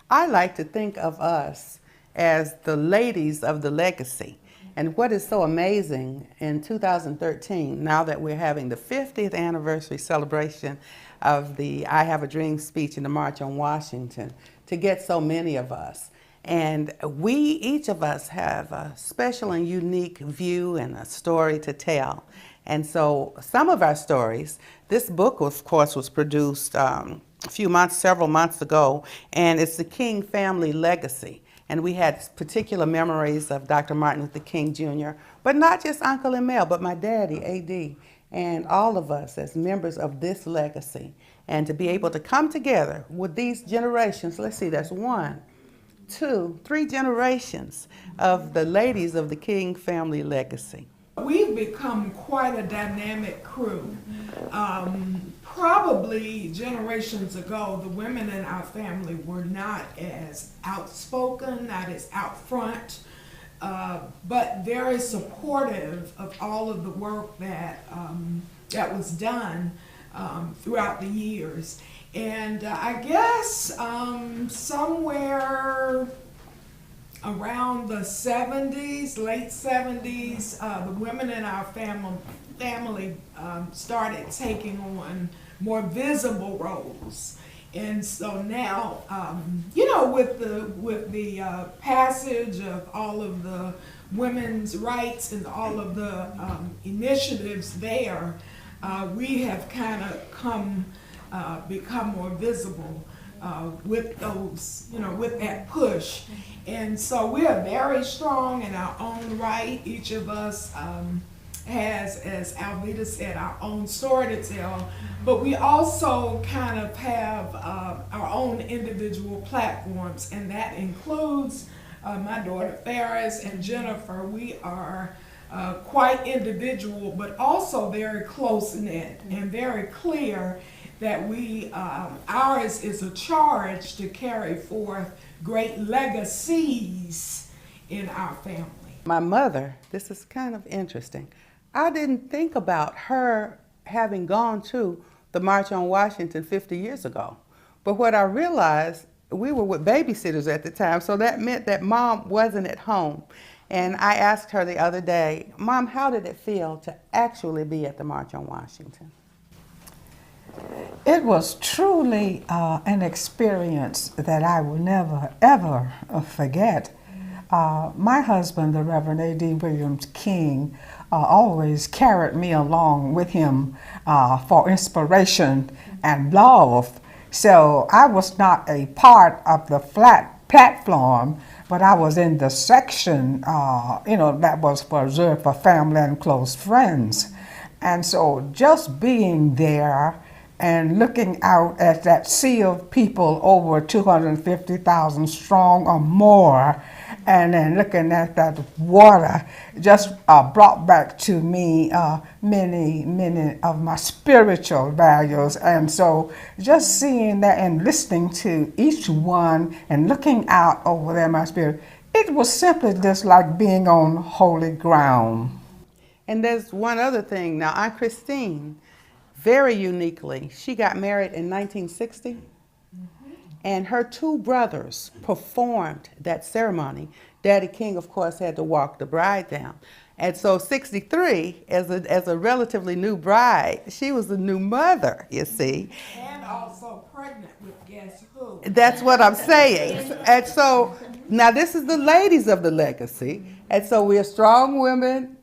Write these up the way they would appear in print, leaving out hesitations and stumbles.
I like to think of us as the ladies of the legacy. And what is so amazing in 2013, now that we're having the 50th anniversary celebration of the I Have a Dream speech in the March on Washington, to get so many of us. And we, each of us, have a special and unique view and a story to tell. And so some of our stories, this book, of course, was produced several months ago, and it's the King family legacy. And we had particular memories of Dr. Martin Luther King Jr., but not just Uncle and Mel, but my daddy, A.D., and all of us as members of this legacy. And to be able to come together with these generations, let's see, that's one, two, three generations of the ladies of the King family legacy. We've become quite a dynamic crew. Probably generations ago, the women in our family were not as outspoken, not as out front, but very supportive of all of the work that was done throughout the years. And I guess somewhere around the 70s, late 70s, the women in our family started taking on more visible roles. And so now, with the passage of all of the women's rights and all of the initiatives there, we have kind of become more visible with those, with that push. And so we are very strong in our own right. Each of us has, as Alveda said, our own story to tell, but we also kind of have our own individual platforms, and that includes my daughter Ferris and Jennifer. We are quite individual, but also very close-knit and very clear that ours is a charge to carry forth great legacies in our family. My mother, this is kind of interesting. I didn't think about her having gone to the March on Washington 50 years ago. But what I realized, we were with babysitters at the time, so that meant that Mom wasn't at home. And I asked her the other day, Mom, how did it feel to actually be at the March on Washington? It was truly an experience that I will never, ever forget. My husband, the Reverend A.D. Williams King, always carried me along with him for inspiration and love. So I was not a part of the flat platform, but I was in the section, that was reserved for family and close friends. And so just being there and looking out at that sea of people, over 250,000 strong or more, and then looking at that water just brought back to me many of my spiritual values. And so just seeing that and listening to each one and looking out over there, my spirit, it was simply just like being on holy ground. And there's one other thing. Now, Aunt Christine, very uniquely, she got married in 1960. And her two brothers performed that ceremony. Daddy King, of course, had to walk the bride down. And so 63, as a relatively new bride, she was a new mother, you see. And also pregnant with guess who? That's what I'm saying. And so now this is the ladies of the legacy. And so we're strong women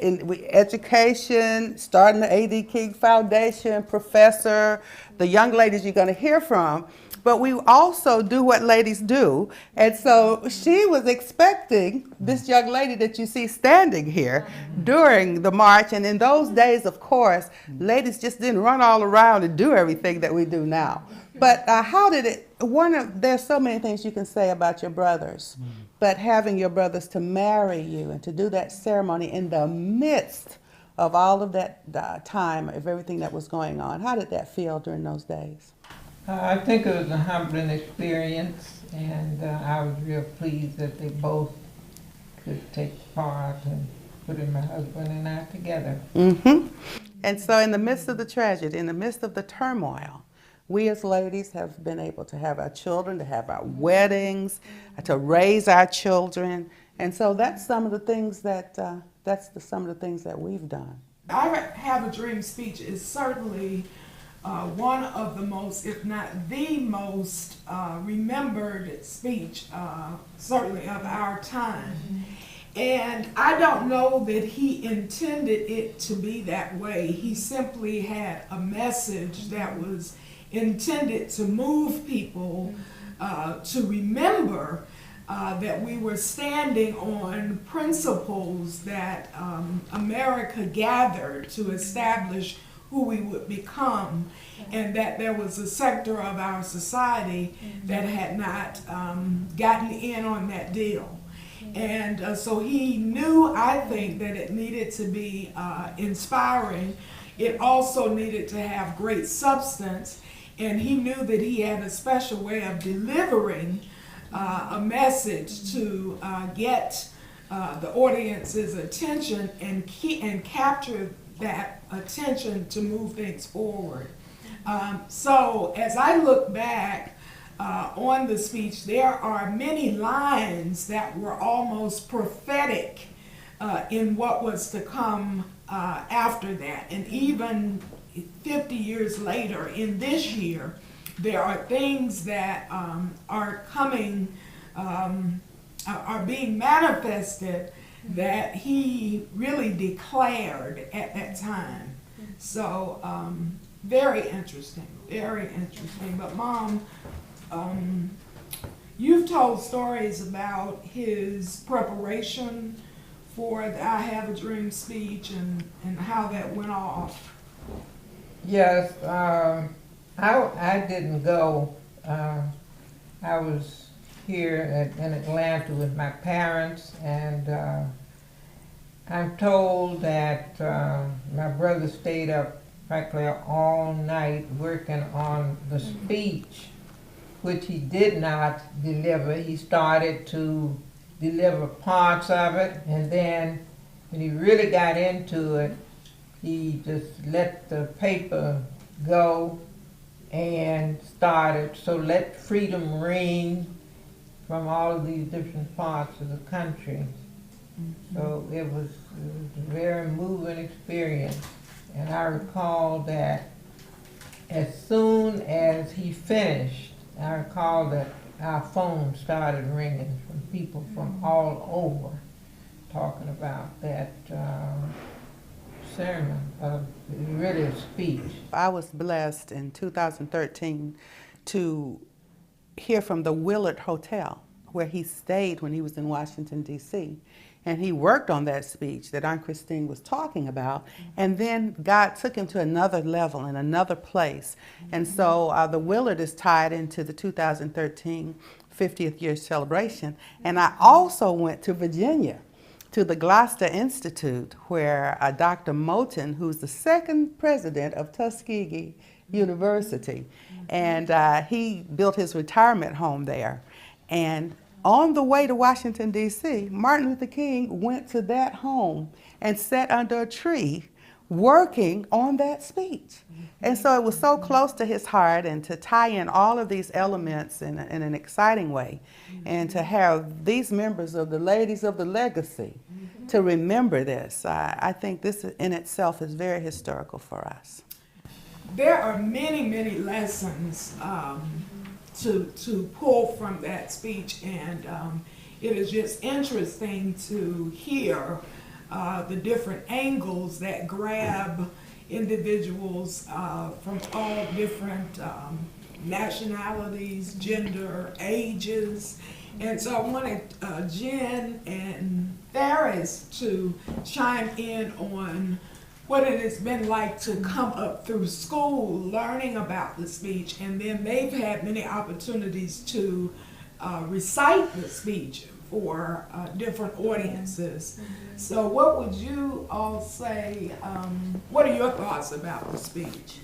in education, starting the A.D. King Foundation, professor, the young ladies you're going to hear from. But we also do what ladies do. And so she was expecting this young lady that you see standing here during the march. And in those days, of course, ladies just didn't run all around and do everything that we do now. But how did it, there's so many things you can say about your brothers, but having your brothers to marry you and to do that ceremony in the midst of all of that time, of everything that was going on, how did that feel during those days? I think it was a humbling experience, and I was real pleased that they both could take part and putting my husband and I together. Mm-hmm. And so in the midst of the tragedy, in the midst of the turmoil, we as ladies have been able to have our children, to have our weddings, to raise our children. And so that's some of the things that, some of the things that we've done. I Have a Dream speech is certainly one of the most, if not the most, remembered speech, certainly of our time. And I don't know that he intended it to be that way. He simply had a message that was intended to move people to remember that we were standing on principles that America gathered to establish who we would become, and that there was a sector of our society that had not gotten in on that deal. And so he knew, I think, that it needed to be inspiring. It also needed to have great substance, and he knew that he had a special way of delivering a message to get the audience's attention and capture that attention to move things forward. So as I look back on the speech, there are many lines that were almost prophetic in what was to come after that. And even 50 years later, in this year, there are things that are coming, are being manifested that he really declared at that time. So very interesting, very interesting. But Mom, you've told stories about his preparation for the I Have a Dream speech and how that went off. Yes, I didn't go. I was here in Atlanta with my parents, and I'm told that my brother stayed up practically all night working on the speech, which he did not deliver. He started to deliver parts of it, and then when he really got into it, he just let the paper go and started, so let freedom ring from all of these different parts of the country. So it was a very moving experience. And I recall that as soon as he finished, I recall that our phone started ringing from people from all over talking about that sermon, really a speech. I was blessed in 2013 to hear from the Willard Hotel, where he stayed when he was in Washington, D.C. And he worked on that speech that Aunt Christine was talking about, and then God took him to another level in another place. And so the Willard is tied into the 2013 50th year celebration. And I also went to Virginia, to the Gloucester Institute, where Dr. Moten, who's the second president of Tuskegee University, and he built his retirement home there. And on the way to Washington, D.C., Martin Luther King went to that home and sat under a tree working on that speech. And so it was so close to his heart, and to tie in all of these elements in an exciting way, and to have these members of the Ladies of the Legacy to remember this. I think this in itself is very historical for us. There are many, many lessons to pull from that speech, and it is just interesting to hear the different angles that grab individuals from all different nationalities, gender, ages. And so I wanted Jen and Ferris to chime in on what it has been like to come up through school learning about the speech, and then they've had many opportunities to recite the speech for different audiences. So what would you all say, what are your thoughts about the speech?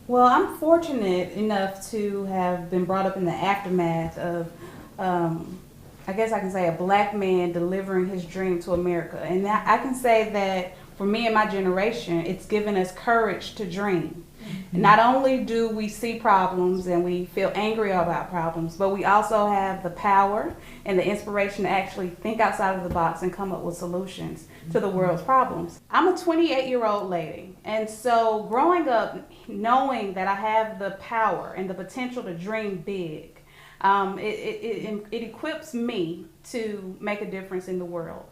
Well, I'm fortunate enough to have been brought up in the aftermath of, I guess I can say, a black man delivering his dream to America. And I can say that for me and my generation, it's given us courage to dream. Not only do we see problems and we feel angry about problems, but we also have the power and the inspiration to actually think outside of the box and come up with solutions to the world's problems. I'm a 28-year-old lady, and so growing up knowing that I have the power and the potential to dream big, it equips me to make a difference in the world.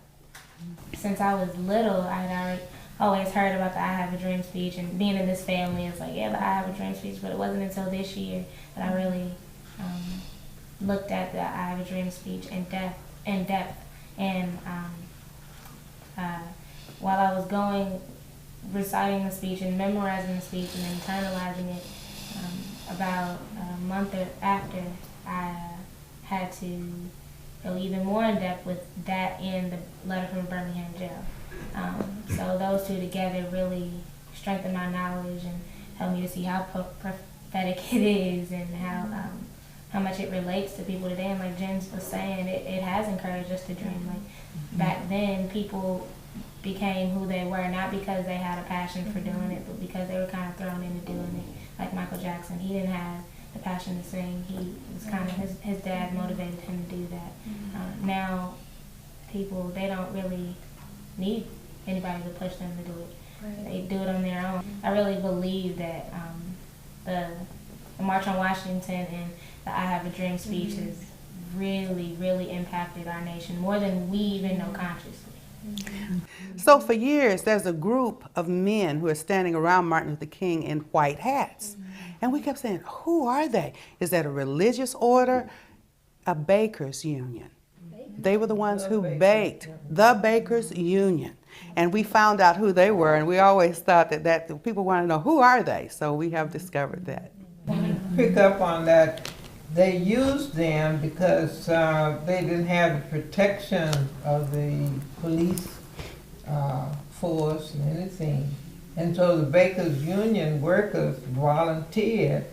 Since I was little, I'd always heard about the I Have a Dream speech, and being in this family, it's like, yeah, the I Have a Dream speech, but it wasn't until this year that I really looked at the I Have a Dream speech in depth. And while I was reciting the speech and memorizing the speech and internalizing it, about a month after, I had to go even more in depth with that and the letter from Birmingham jail. So those two together really strengthened my knowledge and helped me to see how prophetic it is and how much it relates to people today. And like Jen was saying, it has encouraged us to dream. Like back then, people became who they were, not because they had a passion for doing it, but because they were kind of thrown into doing it. Like Michael Jackson, he didn't have the passion to sing. He was kind of, his dad motivated him to do that. Now, people, they don't really need anybody to push them to do it. Right. They do it on their own. I really believe that the March on Washington and the I Have a Dream speech has really, really impacted our nation more than we even know consciously. So for years, there's a group of men who are standing around Martin Luther King in white hats. And we kept saying, who are they? Is that a religious order? A bakers union. They were the ones who baked, the Bakers Union. And we found out who they were, and we always thought that people want to know, who are they? So we have discovered that. Pick up on that. They used them because they didn't have the protection of the police force and anything. And so the Bakers Union workers volunteered,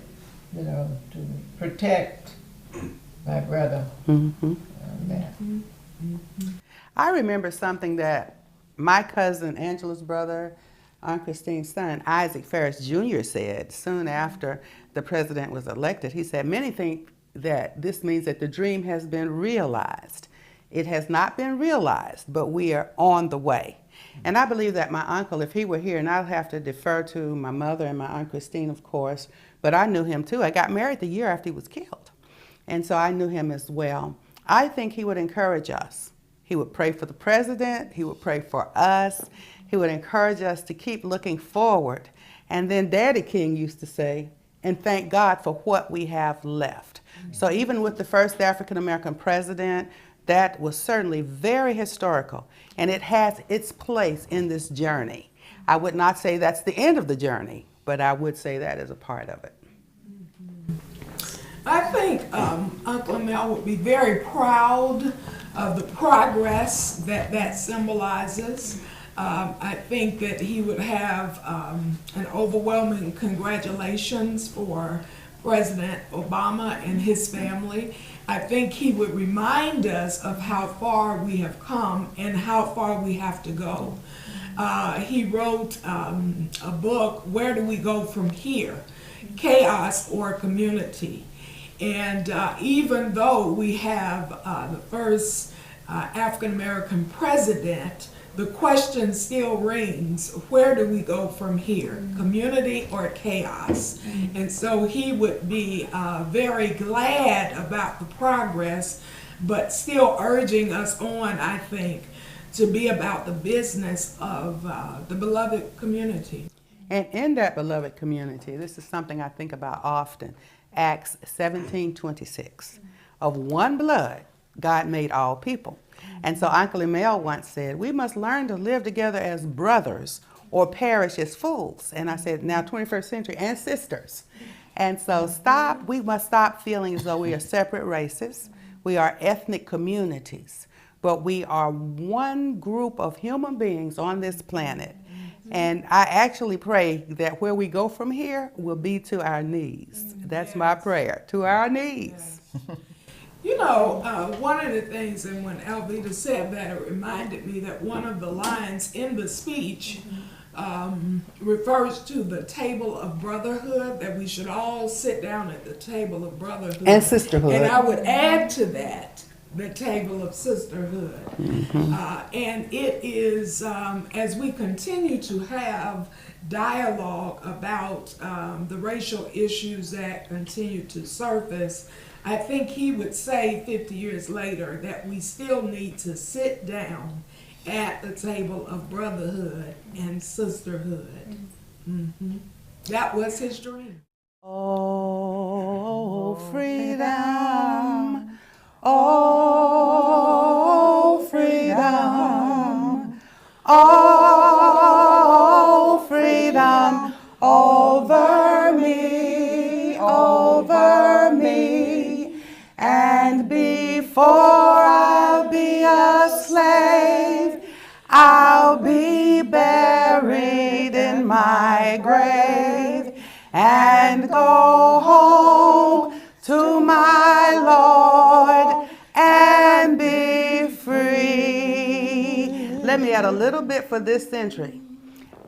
to protect my brother. I remember something that my cousin Angela's brother, Aunt Christine's son, Isaac Ferris Jr. said soon after the president was elected. He said, many think that this means that the dream has been realized. It has not been realized, but we are on the way. And I believe that my uncle, if he were here, and I'll have to defer to my mother and my Aunt Christine, of course, but I knew him too. I got married the year after he was killed. And so I knew him as well. I think he would encourage us. He would pray for the president. He would pray for us. He would encourage us to keep looking forward. And then Daddy King used to say, and thank God for what we have left. So even with the first African-American president, that was certainly very historical. And it has its place in this journey. I would not say that's the end of the journey, but I would say that is a part of it. I think Uncle Mel would be very proud of the progress that symbolizes. I think that he would have an overwhelming congratulations for President Obama and his family. I think he would remind us of how far we have come and how far we have to go. He wrote a book, Where Do We Go From Here? Chaos or Community. And even though we have the first African-American president, the question still rings, where do we go from here? Community or chaos? And so he would be very glad about the progress, but still urging us on, I think, to be about the business of the beloved community. And in that beloved community, this is something I think about often, Acts 17:26. Of one blood, God made all people. And so Uncle Emil once said, we must learn to live together as brothers or perish as fools. And I said, now 21st century, and sisters. And so we must stop feeling as though we are separate races. We are ethnic communities, but we are one group of human beings on this planet. And I actually pray that where we go from here will be to our knees. That's my prayer, to our knees. You know, one of the things, and when Alveda said that, it reminded me that one of the lines in the speech refers to the table of brotherhood, that we should all sit down at the table of brotherhood. And sisterhood. And I would add to that the table of sisterhood. And it is, as we continue to have dialogue about the racial issues that continue to surface, I think he would say 50 years later that we still need to sit down at the table of brotherhood and sisterhood. That was his dream. Oh, freedom. Oh, freedom. Oh, freedom over me, over me. And before I'll be a slave, I'll be buried in my grave and go home to my Lord and be free. Let me add a little bit for this century.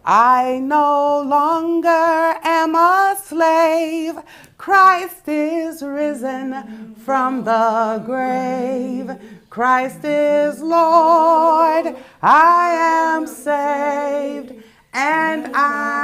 I no longer am a slave. Christ is risen from the grave. Christ is Lord. I am saved and I